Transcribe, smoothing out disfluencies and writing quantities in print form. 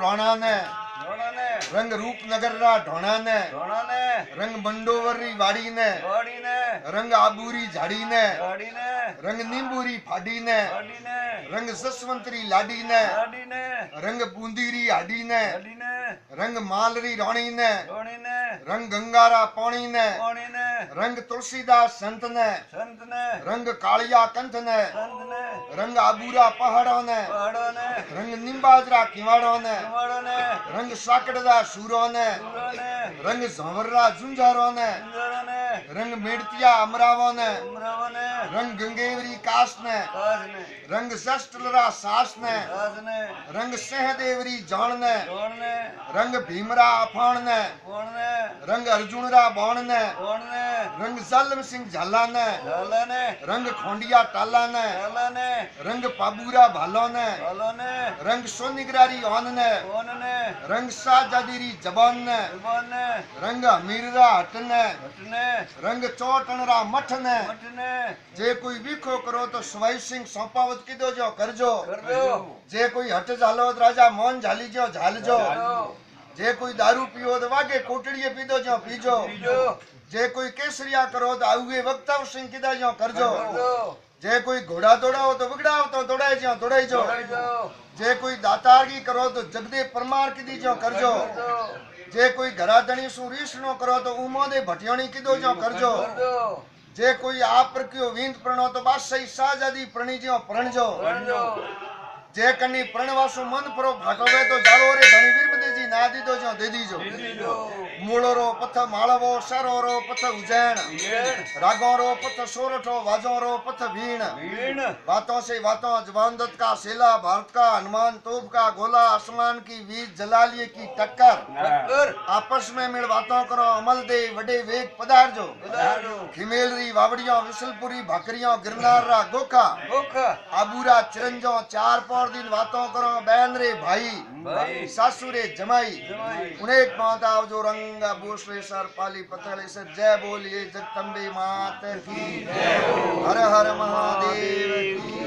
रोणा ने रंग रूपनगर रा ढोणा ने रंग मंडोवरी वाड़ी ने रंग आबूरी झाड़ी ने रंग नींबूरी फाड़ी ने रंग जसवंतरी लाडी ने रंग बूंदीरी हाडी ने रंग मालरी रोणी ने रंग गंगारा पानी ने रंग तुलसीदास संत ने रंग कालिया कंठ ने रंग आबूरा पहाड़ों ने रंग निम्बाजरा किवाड़ों ने रंग साकड़दा सूरों ने रंग झंवरा झुंझारों ने रंग मेड़तिया अमरावों ने रंग गंगेवरी कास ने रंग जस्टलरा सास ने रंग सहदेवरी जान ने रंग भीमरा अफाण ने रंग अर्जुनरा बाण ने रंग जलम सिंह झाला ने रंग खोंडिया टाला ने रंग पाबूरा भालो ने रंग सोनिगरारी ओन ने रंग शाहजादीरी जबान ने रंग अमीररा हट ने रंग चौटनरा मठ ने जे कोई विखो करो तो सवाई सिंह सोपावत कीधो जो करजो जे कोई हट झालो तो राजा मोहन झाली जो झालजो जे कोई दारू पियो तो वागे कोटड़िए पीधो जो पीजो जे कोई केसरिया करो तो आउगे वक्ताव सिंह कीधा जो करजो जे कोई घोड़ा दौड़ाओ तो बिगड़ाओ तो दौड़ाई जो दौड़ाई जो जे कोई दातारगी करो तो जगदे परमार कीधी जो करजो जे कोई घराधणी सु रीसनो करो तो उमोदे भटियोनी कीधो जो करजो जे कोई आप प्रक्यो विंद प्रणो तो बादशाही शाहजादी प्रणी जो प्रणजो जे कनी प्रणवासु मन परो फाटोवे तो जालो रे धणी वीरमदेव जी ना दीदो जो दे दीजो मूळरो पथ माळवो सरोरो पथ उज्जैन रागोरो पथ सोरठो वाजोरो पथ वीण बातों से बातों जवान दत्त का सेला भारत का हनुमान तोप का गोला आसमान की वीज जलालिये की टक्कर आपस में मिल बातों करो अमल दे वडे वेग पधारजो खिमेलरी वावड़ियों विसलपुरी भाकरियों गिरनार रा गोखा आबूरा चिरंजो चार दिन बातों करो बहन रे भाई सासुरे जमाई उनेक माता जो रंग भूषेश्वर पाली पथलेश्वर जय बोलिए जगदम्बे मात की हर हर महादेव की